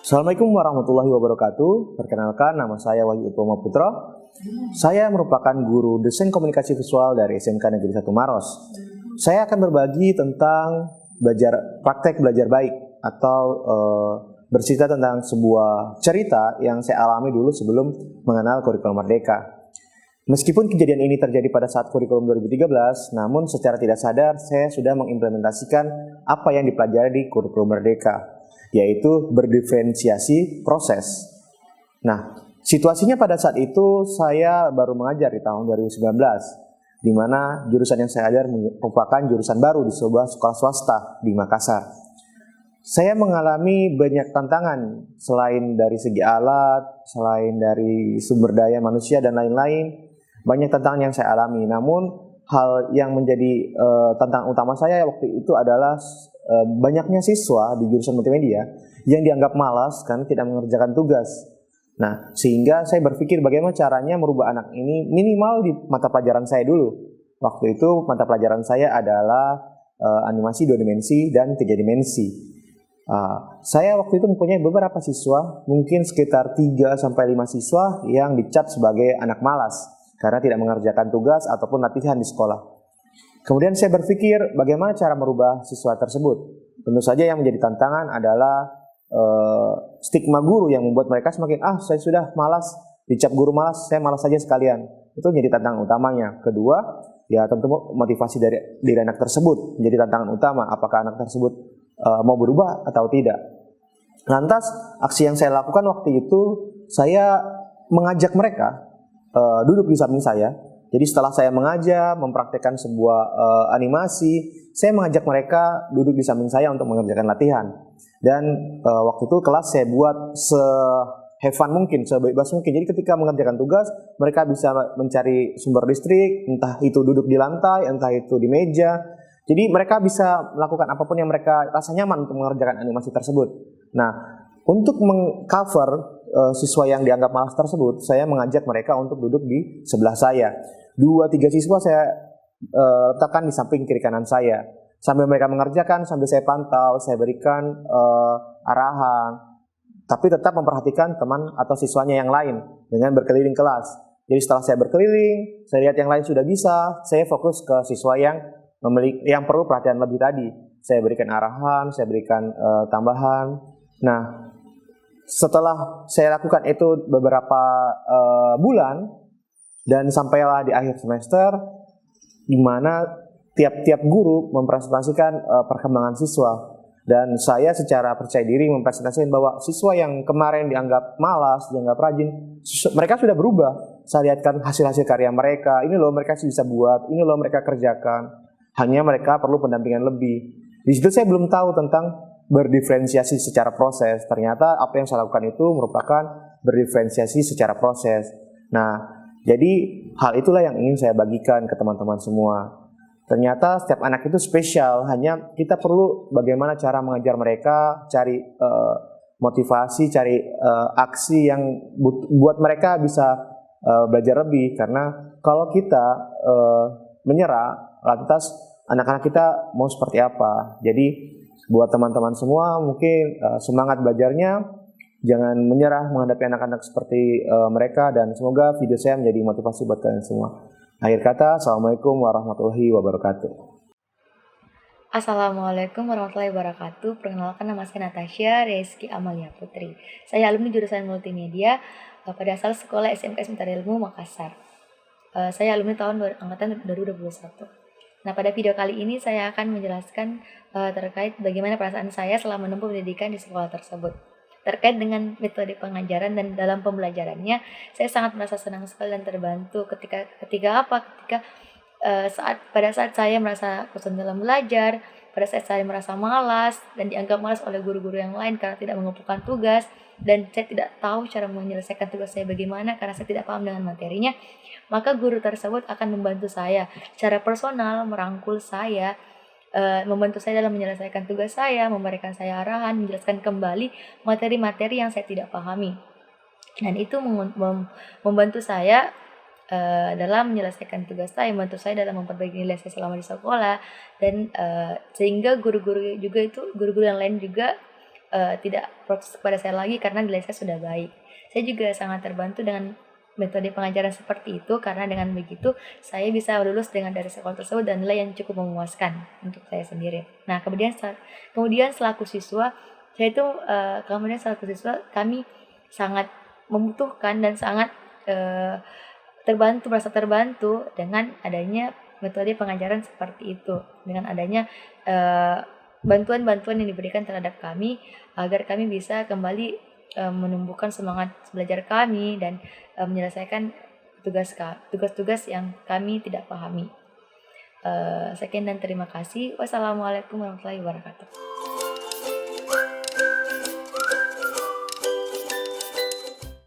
Assalamualaikum warahmatullahi wabarakatuh. Perkenalkan, nama saya Wahyu Utama Putra. Saya merupakan guru desain komunikasi visual dari SMK Negeri 1 Maros. Saya akan berbagi tentang praktek belajar baik atau bercerita tentang sebuah cerita yang saya alami dulu sebelum mengenal kurikulum Merdeka. Meskipun kejadian ini terjadi pada saat kurikulum 2013, namun secara tidak sadar saya sudah mengimplementasikan apa yang dipelajari di kurikulum Merdeka, yaitu berdiferensiasi proses. Nah, situasinya pada saat itu saya baru mengajar di tahun 2019, di mana jurusan yang saya ajar merupakan jurusan baru di sebuah sekolah swasta di Makassar. Saya mengalami banyak tantangan selain dari segi alat, selain dari sumber daya manusia dan lain-lain. Banyak tantangan yang saya alami, namun hal yang menjadi tantangan utama saya waktu itu adalah banyaknya siswa di jurusan multimedia yang dianggap malas karena tidak mengerjakan tugas. Nah, sehingga saya berpikir bagaimana caranya merubah anak ini minimal di mata pelajaran saya dulu. Waktu itu mata pelajaran saya adalah animasi 2 dimensi dan 3 dimensi. Saya waktu itu mempunyai beberapa siswa, mungkin sekitar 3-5 siswa yang dicap sebagai anak malas karena tidak mengerjakan tugas ataupun latihan di sekolah. Kemudian saya berpikir bagaimana cara merubah siswa tersebut. Tentu saja yang menjadi tantangan adalah stigma guru yang membuat mereka semakin saya sudah malas, dicap guru malas, saya malas saja sekalian. Itu menjadi tantangan utamanya. Kedua, ya tentu motivasi dari diri anak tersebut menjadi tantangan utama. Apakah anak tersebut mau berubah atau tidak. Lantas aksi yang saya lakukan waktu itu, saya mengajak mereka duduk di samping saya. Jadi setelah saya mengajar, mempraktekkan sebuah animasi, saya mengajak mereka duduk di samping saya untuk mengerjakan latihan. Dan waktu itu kelas saya buat se-have fun mungkin, sebebas mungkin. Jadi ketika mengerjakan tugas, mereka bisa mencari sumber listrik, entah itu duduk di lantai, entah itu di meja. Jadi mereka bisa melakukan apapun yang mereka rasa nyaman untuk mengerjakan animasi tersebut. Nah, untuk mengcover siswa yang dianggap malas tersebut, saya mengajak mereka untuk duduk di sebelah saya. 2-3 siswa saya letakkan di samping kiri kanan saya. Sambil mereka mengerjakan, sambil saya pantau, saya berikan arahan. Tapi tetap memperhatikan teman atau siswanya yang lain dengan berkeliling kelas. Jadi setelah saya berkeliling, saya lihat yang lain sudah bisa, saya fokus ke siswa yang perlu perhatian lebih tadi. Saya berikan arahan, saya berikan tambahan. Nah, setelah saya lakukan itu beberapa bulan dan sampailah di akhir semester, di mana tiap-tiap guru mempresentasikan perkembangan siswa, dan saya secara percaya diri mempresentasikan bahwa siswa yang kemarin dianggap malas, dianggap rajin, mereka sudah berubah. Saya lihatkan hasil-hasil karya mereka, ini loh mereka bisa buat, ini loh mereka kerjakan, hanya mereka perlu pendampingan lebih. Di situ saya belum tahu tentang berdiferensiasi secara proses. Ternyata apa yang saya lakukan itu merupakan berdiferensiasi secara proses. Nah, jadi hal itulah yang ingin saya bagikan ke teman-teman semua. Ternyata setiap anak itu spesial, hanya kita perlu bagaimana cara mengajar mereka, cari motivasi, cari aksi yang buat mereka bisa belajar lebih. Karena kalau kita menyerah, lantas anak-anak kita mau seperti apa. Jadi buat teman-teman semua mungkin semangat belajarnya, jangan menyerah menghadapi anak-anak seperti mereka, dan semoga video saya menjadi motivasi buat kalian semua. Akhir kata, Assalamualaikum warahmatullahi wabarakatuh. Assalamualaikum warahmatullahi wabarakatuh. Perkenalkan, nama saya Natasha Reski Amalia Putri. Saya alumni jurusan multimedia pada asal sekolah SMK Sementara Ilmu Makassar. Saya alumni angkatan 2021. Nah, pada video kali ini saya akan menjelaskan terkait bagaimana perasaan saya selama menempuh pendidikan di sekolah tersebut. Terkait dengan metode pengajaran dan dalam pembelajarannya, saya sangat merasa senang sekali dan terbantu ketika pada saat saya merasa bosan dalam belajar, pada saat saya merasa malas dan dianggap malas oleh guru-guru yang lain karena tidak mengumpulkan tugas, dan saya tidak tahu cara menyelesaikan tugas saya bagaimana karena saya tidak paham dengan materinya, maka guru tersebut akan membantu saya secara personal, merangkul saya, membantu saya dalam menyelesaikan tugas saya, memberikan saya arahan, menjelaskan kembali materi-materi yang saya tidak pahami. Dan itu membantu saya dalam menyelesaikan tugas saya, membantu saya dalam memperbaiki nilai saya selama di sekolah, dan sehingga guru-guru yang lain juga tidak protes kepada saya lagi karena nilai saya sudah baik. Saya juga sangat terbantu dengan metode pengajaran seperti itu, karena dengan begitu saya bisa lulus dari sekolah tersebut dan nilai yang cukup memuaskan untuk saya sendiri. Nah, kemudian selaku siswa kami sangat membutuhkan dan sangat merasa terbantu dengan adanya metode pengajaran seperti itu, dengan adanya bantuan-bantuan yang diberikan terhadap kami agar kami bisa kembali menumbuhkan semangat belajar kami dan menyelesaikan tugas-tugas yang kami tidak pahami. Sekian dan terima kasih. Wassalamualaikum warahmatullahi wabarakatuh.